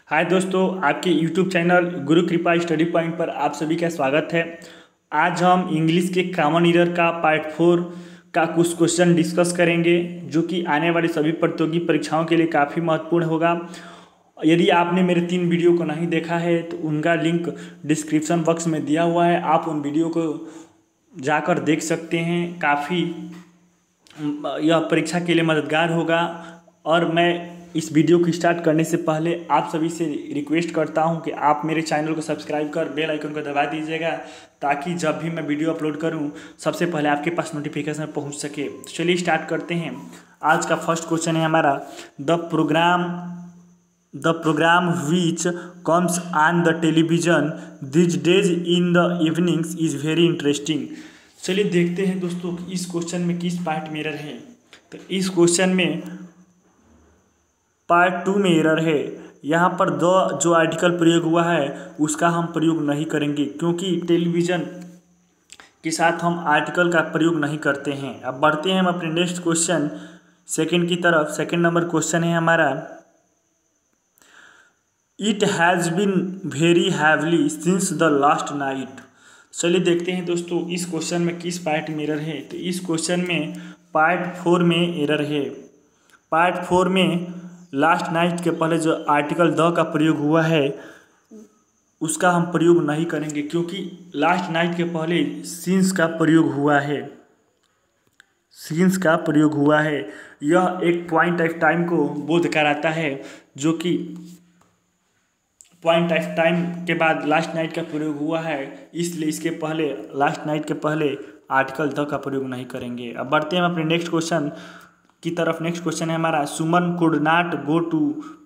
हाय दोस्तों, आपके YouTube channel गुरु कृपा स्टडी पॉइंट पर आप सभी का स्वागत है। आज हम इंग्लिश के कॉमन ईरर का पार्ट 4 का कुछ क्वेश्चन डिस्कस करेंगे, जो कि आने वाली सभी प्रतियोगी परीक्षाओं के लिए काफ़ी महत्वपूर्ण होगा। यदि आपने मेरे 3 वीडियो को नहीं देखा है तो उनका लिंक डिस्क्रिप्शन बॉक्स में दिया हुआ है, आप उन वीडियो को जाकर देख सकते हैं। काफ़ी यह परीक्षा के लिए मददगार होगा। और मैं इस वीडियो को स्टार्ट करने से पहले आप सभी से रिक्वेस्ट करता हूं कि आप मेरे चैनल को सब्सक्राइब कर बेल आइकन को दबा दीजिएगा, ताकि जब भी मैं वीडियो अपलोड करूं सबसे पहले आपके पास नोटिफिकेशन पहुंच सके। तो चलिए स्टार्ट करते हैं। आज का फर्स्ट क्वेश्चन है हमारा, the programme which comes on the television this days in the evenings is very interesting. चलिए देखते हैं दोस्तों इस क्वेश्चन में किस पार्ट में एरर है। तो इस क्वेश्चन में पार्ट 2 में एरर है। यहाँ पर द जो आर्टिकल प्रयोग हुआ है उसका हम प्रयोग नहीं करेंगे, क्योंकि टेलीविज़न के साथ हम आर्टिकल का प्रयोग नहीं करते हैं। अब बढ़ते हैं हम अपने नेक्स्ट क्वेश्चन सेकंड की तरफ। सेकंड नंबर क्वेश्चन है हमारा, it has been very heavily since the last night. चलिए देखते हैं दोस्तों इस क्वेश्चन में किस पार्ट में एरर है। तो इस क्वेश्चन में पार्ट 4 में एरर है। पार्ट 4 में लास्ट नाइट के पहले जो आर्टिकल द का प्रयोग हुआ है उसका हम प्रयोग नहीं करेंगे, क्योंकि लास्ट नाइट के पहले सिंस का प्रयोग हुआ है। सिंस का प्रयोग हुआ है, यह एक पॉइंट ऑफ टाइम को बोध कराता है, जो कि पॉइंट ऑफ टाइम के बाद लास्ट नाइट का प्रयोग हुआ है, इसलिए इसके पहले लास्ट नाइट के पहले आर्टिकल द का प्रयोग नहीं करेंगे। अब बढ़ते हैं अपने नेक्स्ट क्वेश्चन की तरफ। नेक्स्ट क्वेश्चन है हमारा, Suman could not go to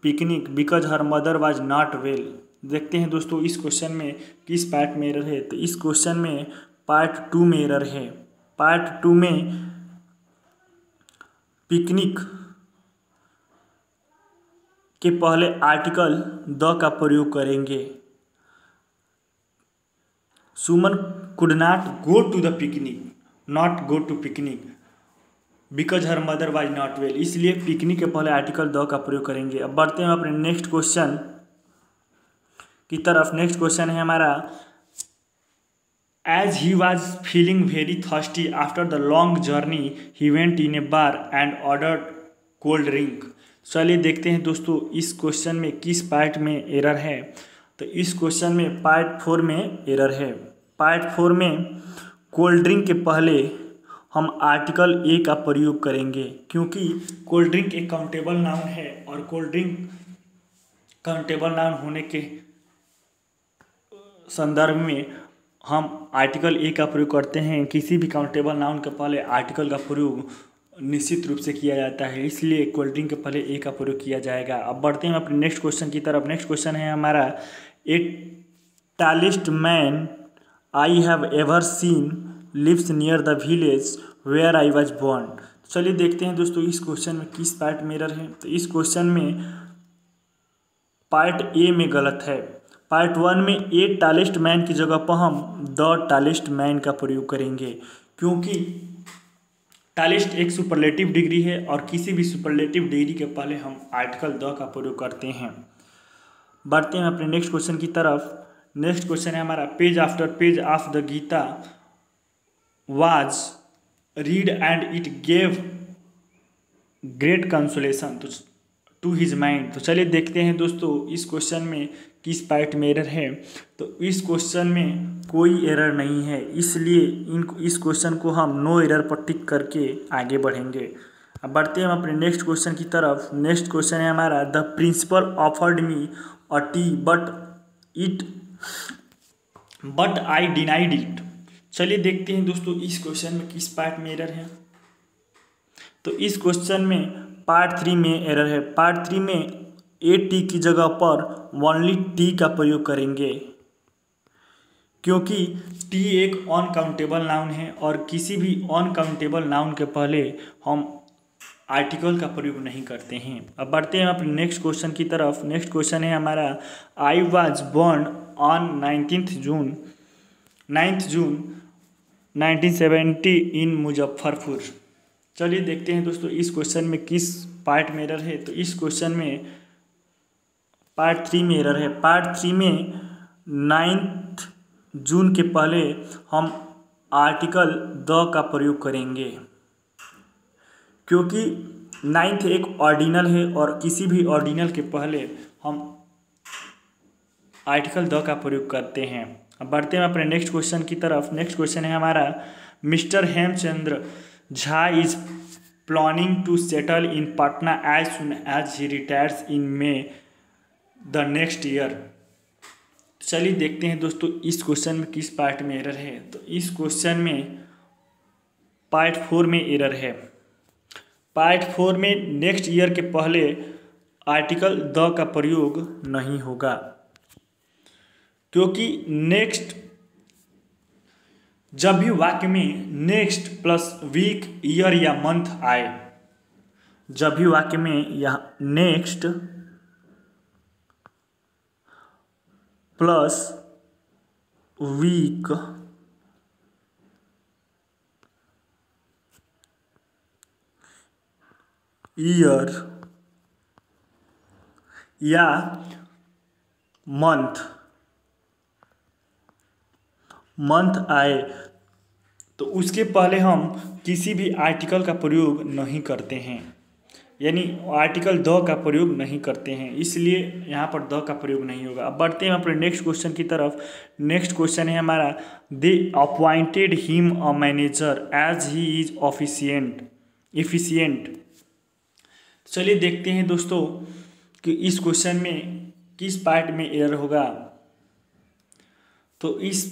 picnic because her mother was not well. देखते हैं दोस्तों इस क्वेश्चन में किस पार्ट में एरर है। तो इस क्वेश्चन में पार्ट 2 में एरर है। पार्ट 2 में पिकनिक के पहले आर्टिकल द का प्रयोग करेंगे। Suman could not go to the picnic, not go to picnic because her mother was not well, इसलिए पिकनिक के पहले आर्टिकल द का प्रयोग करेंगे। अब बढ़ते हैं अपने नेक्स्ट क्वेश्चन की तरफ। नेक्स्ट क्वेश्चन है हमारा, as he was feeling very thirsty after the long journey he went in a bar and ordered cold drink. चलिए देखते हैं दोस्तों इस क्वेश्चन में किस पार्ट में एरर है। तो इस क्वेश्चन में पार्ट 4 में एरर है। पार्ट 4 में कोल्ड ड्रिंक के पहले हम आर्टिकल ए का प्रयोग करेंगे, क्योंकि कोल्ड ड्रिंक एक काउंटेबल नाउन है, और कोल्ड ड्रिंक काउंटेबल नाउन होने के संदर्भ में हम आर्टिकल ए का प्रयोग करते हैं। किसी भी काउंटेबल नाउन के पहले आर्टिकल का प्रयोग निश्चित रूप से किया जाता है, इसलिए कोल्ड ड्रिंक के पहले ए का प्रयोग किया जाएगा। अब बढ़ते हैं अपने नेक्स्ट क्वेश्चन की तरफ। नेक्स्ट क्वेश्चन है हमारा, a tallest man I have ever seen lives near the village where I was born. चलिए देखते हैं दोस्तों इस क्वेश्चन में किस पार्ट में एरर है। तो इस क्वेश्चन में पार्ट ए में गलत है। पार्ट 1 में ए टॉलेस्ट मैन की जगह पर हम द टॉलेस्ट मैन का प्रयोग करेंगे, क्योंकि टॉलेस्ट एक सुपरलेटिव डिग्री है, और किसी भी सुपरलेटिव डिग्री के पहले हम आर्टिकल द का प्रयोग करते हैं। बढ़ते हैं अपने नेक्स्ट क्वेश्चन की तरफ। नेक्स्ट क्वेश्चन है हमारा, page after page of the Gita was read and it gave great consolation to his mind. तो चलिए देखते हैं दोस्तों इस क्वेश्चन में किस पार्ट में एरर है। तो इस क्वेश्चन में कोई एरर नहीं है, इसलिए इस क्वेश्चन को हम नो एरर पर टिक करके आगे बढ़ेंगे। अब बढ़ते हैं हम अपने नेक्स्ट क्वेश्चन की तरफ। नेक्स्ट क्वेश्चन है हमारा, the principal offered me a tea but I denied it. चलिए देखते हैं दोस्तों इस क्वेश्चन में किस पार्ट में एरर है। तो इस क्वेश्चन में पार्ट 3 में एरर है। पार्ट 3 में ए टी की जगह पर ओनली टी का प्रयोग करेंगे, क्योंकि टी एक अनकाउंटेबल नाउन है, और किसी भी अनकाउंटेबल नाउन के पहले हम आर्टिकल का प्रयोग नहीं करते हैं। अब बढ़ते हैं अपने नेक्स्ट क्वेश्चन की तरफ। नेक्स्ट क्वेश्चन है हमारा, आई वॉज बॉर्न ऑन 9 जून 1970 इन मुजफ्फरपुर। चलिए देखते हैं दोस्तों इस क्वेश्चन में किस पार्ट में एरर है। तो इस क्वेश्चन में पार्ट 3 में एरर है। पार्ट 3 में 9 जून के पहले हम आर्टिकल द का प्रयोग करेंगे, क्योंकि 9 एक ऑर्डिनल है और किसी भी ऑर्डिनल के पहले हम आर्टिकल द का प्रयोग करते हैं। अब बढ़ते हैं अपने नेक्स्ट क्वेश्चन की तरफ। नेक्स्ट क्वेश्चन है हमारा, mister Hemchandra Jha is planning to settle in Patna as soon as he retires in May the next year. चलिए देखते हैं दोस्तों इस क्वेश्चन में किस पार्ट में एरर है। तो इस क्वेश्चन में पार्ट 4 में एरर है। पार्ट 4 में नेक्स्ट ईयर के पहले आर्टिकल द का प्रयोग नहीं होगा, क्योंकि नेक्स्ट जब भी वाक्य में नेक्स्ट प्लस वीक ईयर या मंथ आए, जब भी वाक्य में यह नेक्स्ट प्लस वीक ईयर या मंथ आए तो उसके पहले हम किसी भी आर्टिकल का प्रयोग नहीं करते हैं, यानी आर्टिकल द का प्रयोग नहीं करते हैं, इसलिए यहाँ पर द का प्रयोग नहीं होगा। अब बढ़ते हैं अपने नेक्स्ट क्वेश्चन की तरफ। नेक्स्ट क्वेश्चन है हमारा, they appointed him a manager as he is efficient. चलिए देखते हैं दोस्तों कि इस क्वेश्चन में किस पार्ट में एरर होगा। तो इस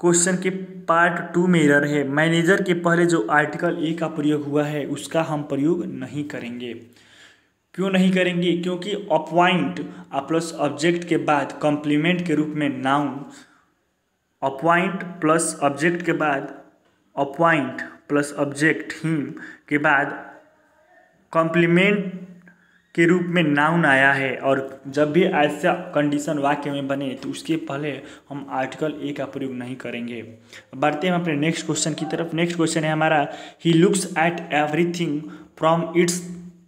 क्वेश्चन के पार्ट 2 में एरर है। मैनेजर के पहले जो आर्टिकल ए का प्रयोग हुआ है उसका हम प्रयोग नहीं करेंगे। क्यों नहीं करेंगे? क्योंकि अपॉइंट प्लस ऑब्जेक्ट के बाद कॉम्प्लीमेंट के रूप में नाउन, अपॉइंट प्लस ऑब्जेक्ट के बाद अपॉइंट प्लस ऑब्जेक्ट हिम के बाद कॉम्प्लीमेंट के रूप में नाउन आया है, और जब भी ऐसा कंडीशन वाक्य में बने तो उसके पहले हम आर्टिकल ए का प्रयोग नहीं करेंगे। बढ़ते हैं अपने नेक्स्ट क्वेश्चन की तरफ। नेक्स्ट क्वेश्चन है हमारा, he looks at everything from its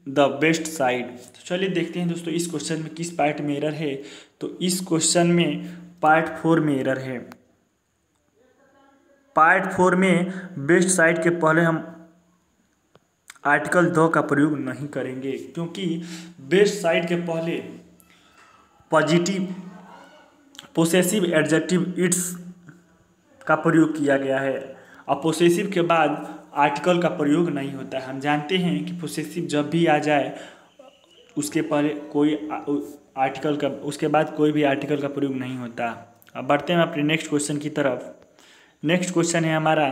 the best side. तो चलिए देखते हैं दोस्तों इस क्वेश्चन में किस पार्ट में एरर है। तो इस क्वेश्चन में पार्ट 4 में एरर है। पार्ट 4 में बेस्ट साइड के पहले हम आर्टिकल द का प्रयोग नहीं करेंगे, क्योंकि बेस्ट साइड के पहले पॉजिटिव पोसेसिव एडजेक्टिव इट्स का प्रयोग किया गया है, और पोसेसिव के बाद आर्टिकल का प्रयोग नहीं होता है। हम जानते हैं कि पोसेसिव जब भी आ जाए उसके पहले कोई आर्टिकल का, उसके बाद कोई भी आर्टिकल का प्रयोग नहीं होता। अब बढ़ते हैं अपने नेक्स्ट क्वेश्चन की तरफ। नेक्स्ट क्वेश्चन है हमारा,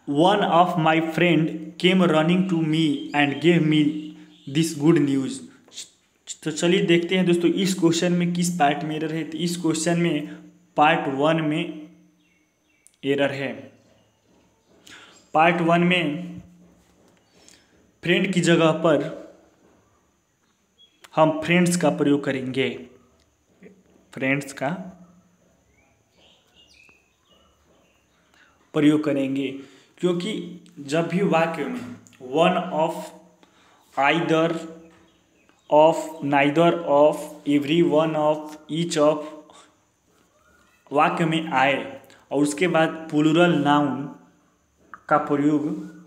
one of my friend came running to me and gave me this good news. तो चलिए देखते हैं दोस्तों इस क्वेश्चन में किस पार्ट में एरर है। तो इस क्वेश्चन में पार्ट 1 में एरर है। पार्ट 1 में फ्रेंड की जगह पर हम फ्रेंड्स का प्रयोग करेंगे, फ्रेंड्स का प्रयोग करेंगे, क्योंकि जब भी वाक्य में one of, either of, neither of, every one of, each of वाक्य में आए और उसके बाद प्लूरल नाउन का प्रयोग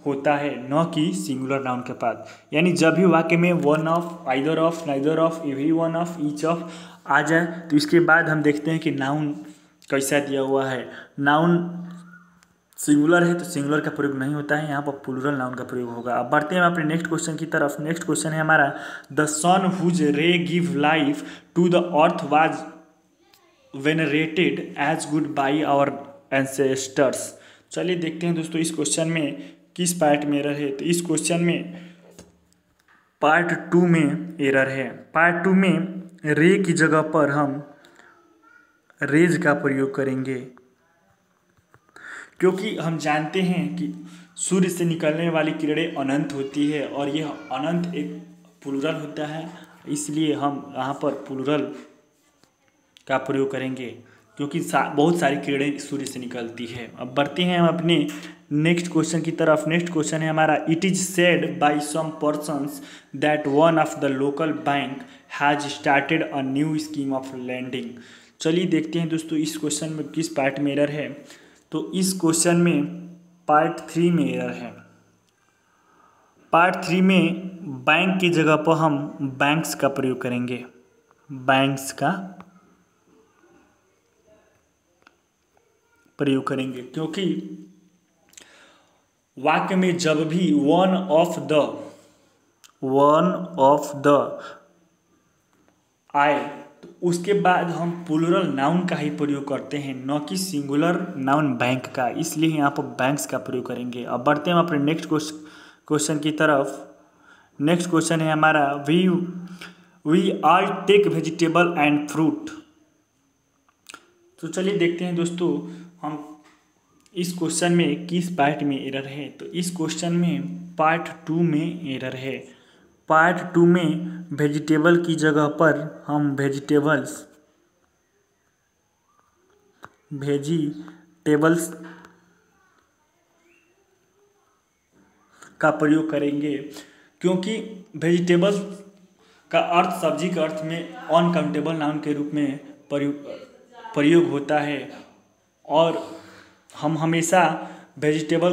होता है, न कि सिंगुलर नाउन के बाद। यानी जब भी वाक्य में one of, either of, neither of, every one of, each of आ जाए तो इसके बाद हम देखते हैं कि नाउन कैसा दिया हुआ है। नाउन सिंगुलर है तो सिंगुलर का प्रयोग नहीं होता है, यहाँ पर प्लूरल नाउन का प्रयोग होगा। अब बढ़ते हैं अपने नेक्स्ट क्वेश्चन की तरफ। नेक्स्ट क्वेश्चन है हमारा, the sun whose ray give life to the earth was venerated as god by our ancestors. चलिए देखते हैं दोस्तों इस क्वेश्चन में किस पार्ट में एरर है। तो इस क्वेश्चन में पार्ट 2 में एरर है। पार्ट 2 में रे की जगह पर हम रेज का प्रयोग करेंगे, क्योंकि हम जानते हैं कि सूर्य से निकलने वाली किरणें अनंत होती है और यह अनंत एक प्लूरल होता है, इसलिए हम यहाँ पर प्लूरल का प्रयोग करेंगे। क्योंकि बहुत सारी किरणें सूर्य से निकलती है। अब बढ़ते हैं हम अपने नेक्स्ट क्वेश्चन की तरफ। नेक्स्ट क्वेश्चन है हमारा, it is said by some persons that one of the local bank has started a new scheme of lending. चलिए देखते हैं दोस्तों इस क्वेश्चन में किस पार्ट में एरर है। तो इस क्वेश्चन में पार्ट 3 में एरर है। पार्ट 3 में बैंक की जगह पर हम बैंक्स का प्रयोग करेंगे, बैंक्स का प्रयोग करेंगे, क्योंकि वाक्य में जब भी वन ऑफ द आए तो उसके बाद हम प्लूरल नाउन का ही प्रयोग करते हैं, न कि सिंगुलर नाउन बैंक का, इसलिए यहाँ पर बैंक्स का प्रयोग करेंगे। अब बढ़ते हैं अपने नेक्स्ट क्वेश्चन की तरफ। नेक्स्ट क्वेश्चन है हमारा, we all take vegetable and fruit. तो चलिए देखते हैं दोस्तों हम इस क्वेश्चन में किस पार्ट में एरर है। तो इस क्वेश्चन में पार्ट 2 में एरर है। पार्ट 2 में वेजिटेबल की जगह पर हम वेजिटेबल्स का प्रयोग करेंगे, क्योंकि वेजिटेबल्स का अर्थ सब्जी के अर्थ में अनकाउंटेबल नाउन के रूप में प्रयोग होता है, और हम हमेशा वेजिटेबल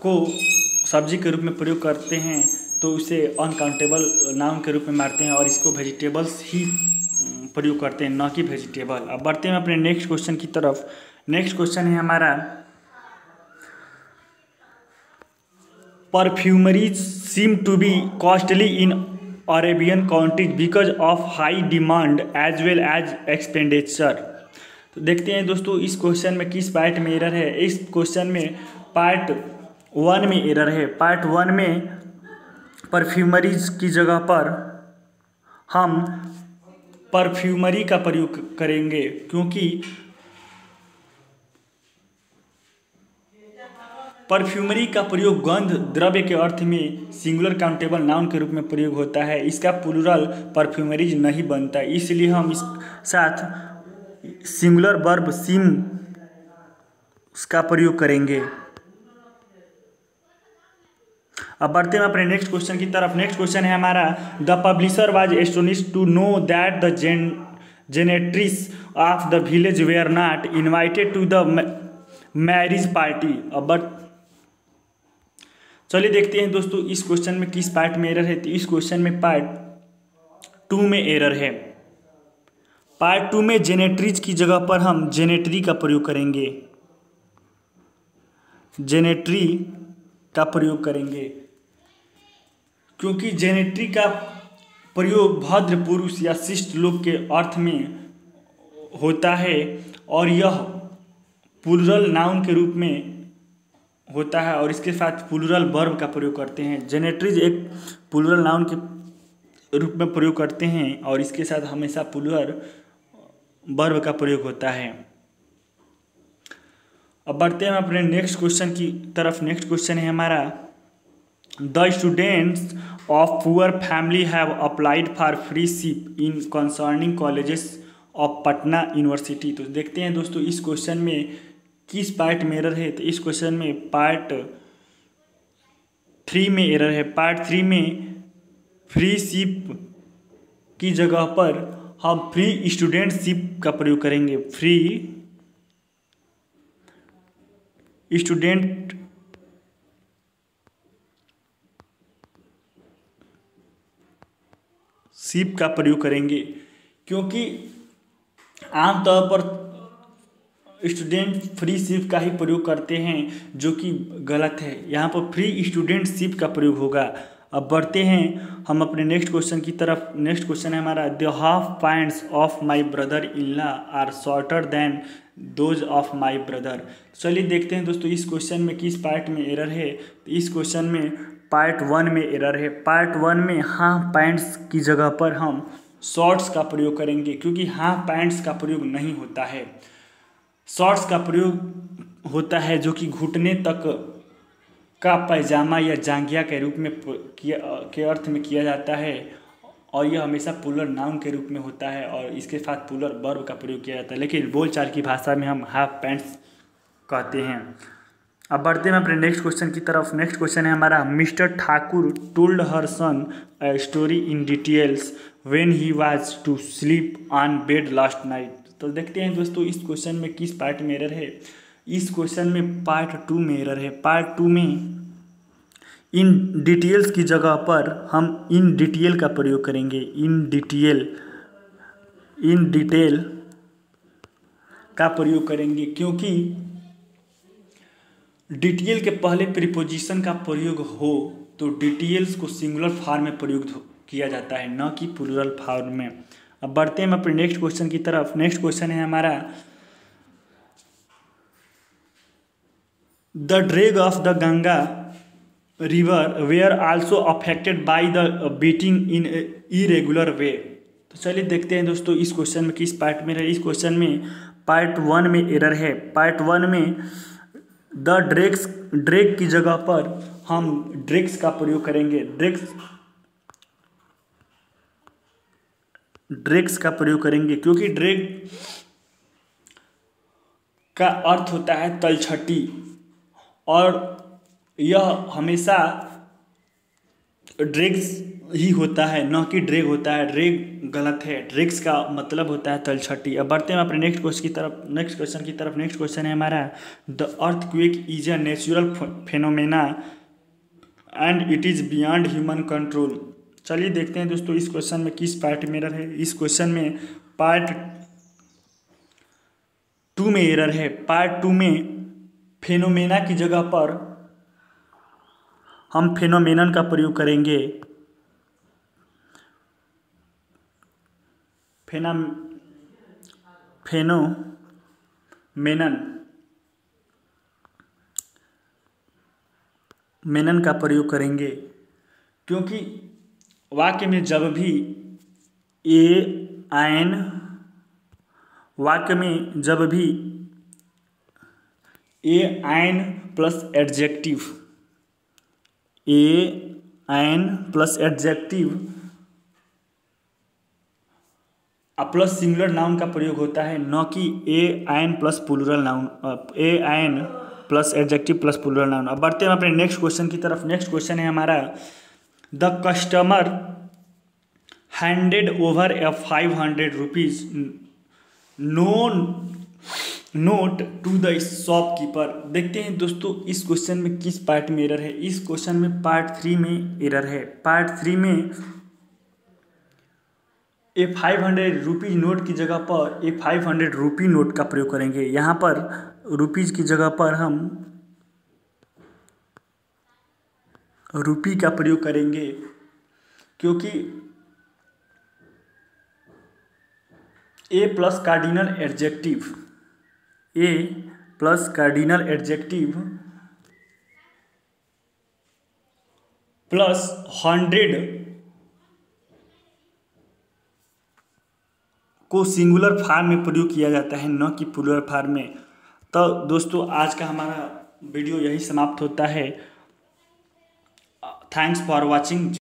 को सब्जी के रूप में प्रयोग करते हैं तो उसे अनकाउंटेबल नाउन के रूप में मारते हैं और इसको वेजिटेबल्स ही प्रयोग करते हैं, न कि वेजिटेबल। अब बढ़ते हैं अपने नेक्स्ट क्वेश्चन की तरफ। नेक्स्ट क्वेश्चन है हमारा, perfumeries seem to be costly in Arabian countries because of high demand as well as expenditure. तो देखते हैं दोस्तों इस क्वेश्चन में किस पार्ट में एरर है। इस क्वेश्चन में पार्ट 1 में एरर है। पार्ट 1 में परफ्यूमरीज की जगह पर हम परफ्यूमरी का प्रयोग करेंगे, क्योंकि परफ्यूमरी का प्रयोग गंध द्रव्य के अर्थ में सिंगुलर काउंटेबल नाउन के रूप में प्रयोग होता है। इसका प्लूरल परफ्यूमरीज नहीं बनता, इसलिए हम इस साथ सिंगुलर वर्ब सिम का प्रयोग करेंगे। अब बढ़ते हैं अपने नेक्स्ट क्वेश्चन की तरफ। नेक्स्ट क्वेश्चन है हमारा, the publisher was astonished to know that the gentries of the village were not invited to the marriage party. अब चलिए देखते हैं दोस्तों इस क्वेश्चन में किस पार्ट में एरर है। तो इस क्वेश्चन में पार्ट 2 में एरर है। पार्ट 2 में जेनेट्रीज की जगह पर हम जेनेट्री का प्रयोग करेंगे, जेनेट्री का प्रयोग करेंगे, क्योंकि जेनेट्री का प्रयोग भद्र पुरुष या शिष्ट लोग के अर्थ में होता है और यह प्लूरल नाउन के रूप में होता है और इसके साथ प्लूरल वर्ब का प्रयोग करते हैं। जेनेट्रीज एक प्लूरल नाउन के रूप में प्रयोग करते हैं और इसके साथ हमेशा प्लूरल वर्ब का प्रयोग होता है। अब बढ़ते हैं अपने नेक्स्ट क्वेश्चन की तरफ। नेक्स्ट क्वेश्चन है हमारा, the students of poor family have applied for free ship in concerning colleges of Patna university. तो देखते हैं दोस्तों इस क्वेश्चन में किस पार्ट में एरर है। तो इस क्वेश्चन में पार्ट 3 में एरर है। पार्ट 3 में फ्री शिप की जगह पर हम फ्री स्टूडेंटशिप का प्रयोग करेंगे, फ्री स्टूडेंट शिप का प्रयोग करेंगे, क्योंकि आमतौर पर स्टूडेंट फ्री शिप का ही प्रयोग करते हैं, जो कि गलत है। यहाँ पर फ्री स्टूडेंटशिप का प्रयोग होगा। अब बढ़ते हैं हम अपने नेक्स्ट क्वेश्चन की तरफ। नेक्स्ट क्वेश्चन है हमारा, the half pants of my brother in law are shorter than those of my brother. चलिए देखते हैं दोस्तों इस क्वेश्चन में किस पार्ट में एरर है। तो इस क्वेश्चन में पार्ट 1 में एरर है। पार्ट 1 में हाफ पैंट्स की जगह पर हम शॉर्ट्स का प्रयोग करेंगे, क्योंकि हाफ पैंट्स का प्रयोग नहीं होता है। शॉर्ट्स का प्रयोग होता है जो कि घुटने तक का पैजामा या जांघिया के रूप में के अर्थ में किया जाता है, और यह हमेशा प्लूरल नाउन के रूप में होता है और इसके साथ प्लूरल वर्ब का प्रयोग किया जाता है, लेकिन बोलचाल की भाषा में हम हाफ पैंट्स कहते हैं। अब बढ़ते हैं अपने नेक्स्ट क्वेश्चन की तरफ। नेक्स्ट क्वेश्चन है हमारा, mister Thakur told her son a story in details when he was to sleep on bed last night. तो देखते हैं दोस्तों इस क्वेश्चन में किस पार्ट में एरर है। इस क्वेश्चन में पार्ट 2 में एरर है। पार्ट 2 में इन डिटेल्स की जगह पर हम इन डिटेल का प्रयोग करेंगे। इन डिटेल का प्रयोग करेंगे, क्योंकि डिटेल के पहले प्रीपोजिशन का प्रयोग हो तो डिटेल्स को सिंगुलर फॉर्म में प्रयोग किया जाता है, न कि प्लूरल फॉर्म में। अब बढ़ते हैं अपने नेक्स्ट क्वेश्चन की तरफ। नेक्स्ट क्वेश्चन है हमारा, the drag of the Ganga river were also affected by the beating in irregular way. तो चलिए देखते हैं दोस्तों इस क्वेश्चन में किस पार्ट में है। इस क्वेश्चन में पार्ट 1 में एरर है। पार्ट 1 में द ड्रैग की जगह पर हम ड्रैग्स का प्रयोग करेंगे। ड्रैग्स का प्रयोग करेंगे, क्योंकि ड्रैग का अर्थ होता है तलछटी और यह हमेशा ड्रैग्स ही होता है, न कि ड्रैग होता है। ड्रैग गलत है, ड्रैग्स का मतलब होता है तलछटी। अब बढ़ते हैं अपने नेक्स्ट क्वेश्चन की तरफ। नेक्स्ट क्वेश्चन है हमारा, the earthquake is a natural phenomena and it is beyond human control. चलिए देखते हैं दोस्तों इस क्वेश्चन में किस पार्ट में एरर है। इस क्वेश्चन में पार्ट 2 में एरर है। पार्ट 2 में फेनोमेना की जगह पर हम फेनोमेनन का प्रयोग करेंगे। फेनोमेनन का प्रयोग करेंगे, क्योंकि वाक्य में जब भी an plus adjective plus singular noun का प्रयोग होता है, न कि an plus plural noun, an plus adjective plus plural noun. अब बढ़ते हैं अपने नेक्स्ट क्वेश्चन की तरफ। नेक्स्ट क्वेश्चन है हमारा, the customer handed over a 500 rupees note to the shopkeeper. देखते हैं दोस्तों इस क्वेश्चन में किस पार्ट में एरर है। इस क्वेश्चन में पार्ट 3 में एरर है। पार्ट 3 में ए 500 रुपीज नोट की जगह पर ए 500 रुपी नोट का प्रयोग करेंगे। यहाँ पर रुपीज की जगह पर हम रुपी का प्रयोग करेंगे, क्योंकि ए प्लस कार्डिनल एडजेक्टिव प्लस 100 को सिंगुलर फॉर्म में प्रयोग किया जाता है, न कि प्लूरल फॉर्म में। तो दोस्तों आज का हमारा वीडियो यही समाप्त होता है। Thanks for watching.